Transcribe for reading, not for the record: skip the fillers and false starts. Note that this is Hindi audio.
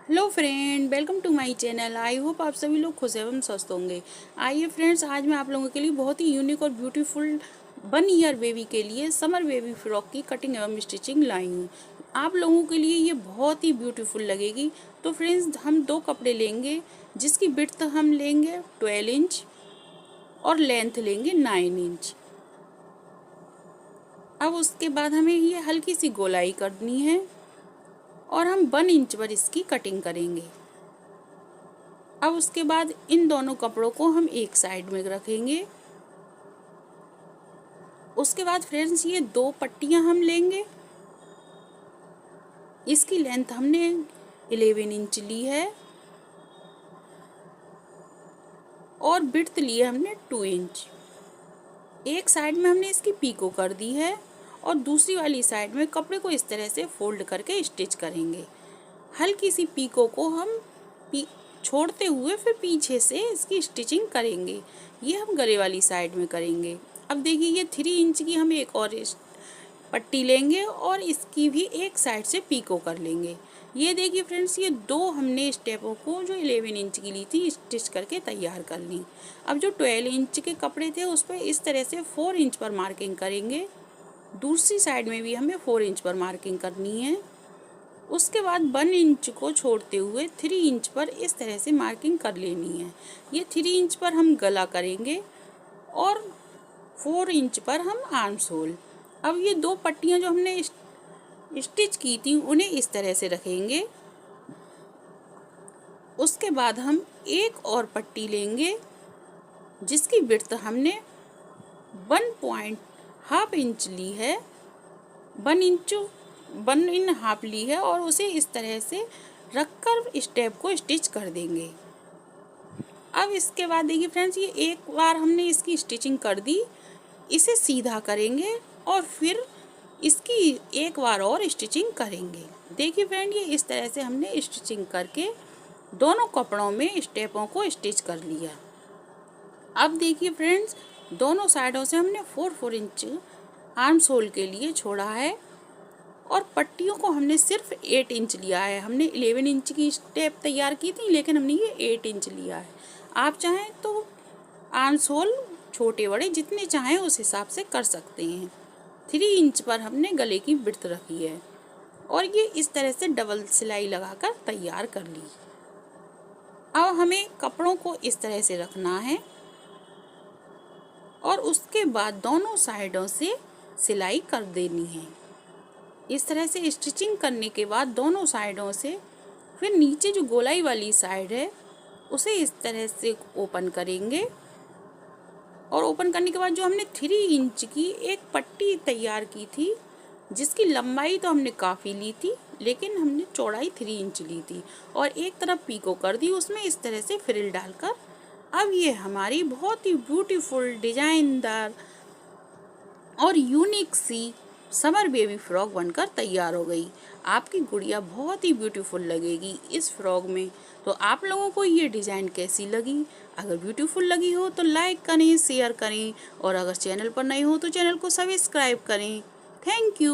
Hello friend, welcome to my channel. I hope आप सभी लोग खुश एवं स्वस्थ होंगे। आइए फ्रेंड्स, आज मैं आप लोगों के लिए बहुत ही यूनिक और ब्यूटीफुल 1 ईयर बेबी के लिए समर बेबी फ्रॉक की कटिंग एवं स्टिचिंग लाई हूँ। आप लोगों के लिए ये बहुत ही ब्यूटीफुल लगेगी। तो फ्रेंड्स, हम 2 कपड़े लेंगे जिसकी विड्थ हम लेंगे 12 इंच और लेंथ लेंगे 9 इंच। अब उसके बाद हमें ये हल्की सी गोलाई करनी है और हम 1 इंच पर इसकी कटिंग करेंगे। अब उसके बाद इन दोनों कपड़ों को हम एक साइड में रखेंगे। उसके बाद फ्रेंड्स, ये 2 पट्टियां हम लेंगे। इसकी लेंथ हमने 11 इंच ली है और विड्थ ली है हमने 2 इंच। एक साइड में हमने इसकी पीको कर दी है और दूसरी वाली साइड में कपड़े को इस तरह से फोल्ड करके स्टिच करेंगे। हल्की सी पीको को हम छोड़ते हुए फिर पीछे से इसकी स्टिचिंग करेंगे। ये हम गले वाली साइड में करेंगे। अब देखिए, ये 3 इंच की हम एक और पट्टी लेंगे और इसकी भी एक साइड से पीको कर लेंगे। ये देखिए फ्रेंड्स, ये 2 हमने स्टेपों को जो 11 इंच की ली थी स्टिच करके तैयार कर ली। अब जो 12 इंच के कपड़े थे उस पर इस तरह से 4 इंच पर मार्किंग करेंगे। दूसरी साइड में भी हमें 4 इंच पर मार्किंग करनी है। उसके बाद 1 इंच को छोड़ते हुए 3 इंच पर इस तरह से मार्किंग कर लेनी है। ये 3 इंच पर हम गला करेंगे और 4 इंच पर हम आर्म्स होल। अब ये 2 पट्टियां जो हमने स्टिच की थी उन्हें इस तरह से रखेंगे। उसके बाद हम एक और पट्टी लेंगे जिसकी विड्थ हमने 1.5 इंच ली है, 1.5 ली है और उसे इस तरह से रखकर स्टेप को स्टिच कर देंगे। अब इसके बाद देखिए फ्रेंड्स, ये एक बार हमने इसकी स्टिचिंग कर दी, इसे सीधा करेंगे और फिर इसकी एक बार और स्टिचिंग करेंगे। देखिए फ्रेंड, ये इस तरह से हमने स्टिचिंग करके दोनों कपड़ों में स्टेपों को स्टिच कर लिया। अब देखिए फ्रेंड्स, दोनों साइडों से हमने 4-4 इंच आर्म्स होल के लिए छोड़ा है और पट्टियों को हमने सिर्फ 8 इंच लिया है। हमने 11 इंच की स्टेप तैयार की थी, लेकिन हमने ये 8 इंच लिया है। आप चाहें तो आर्म्स होल छोटे बड़े जितने चाहें उस हिसाब से कर सकते हैं। 3 इंच पर हमने गले की विड्थ रखी है और ये इस तरह से डबल सिलाई लगाकर तैयार कर ली। अब हमें कपड़ों को इस तरह से रखना है और उसके बाद दोनों साइडों से सिलाई कर देनी है। इस तरह से स्टिचिंग करने के बाद दोनों साइडों से फिर नीचे जो गोलाई वाली साइड है उसे इस तरह से ओपन करेंगे और ओपन करने के बाद जो हमने 3 इंच की एक पट्टी तैयार की थी जिसकी लंबाई तो हमने काफ़ी ली थी लेकिन हमने चौड़ाई 3 इंच ली थी और एक तरफ पीको कर दी उसमें इस तरह से फ्रिल डालकर। अब ये हमारी बहुत ही ब्यूटीफुल डिजाइनदार और यूनिक सी समर बेबी फ्रॉक बनकर तैयार हो गई। आपकी गुड़िया बहुत ही ब्यूटीफुल लगेगी इस फ्रॉक में। तो आप लोगों को ये डिज़ाइन कैसी लगी? अगर ब्यूटीफुल लगी हो तो लाइक करें, शेयर करें और अगर चैनल पर नए हो तो चैनल को सब्सक्राइब करें। Thank you.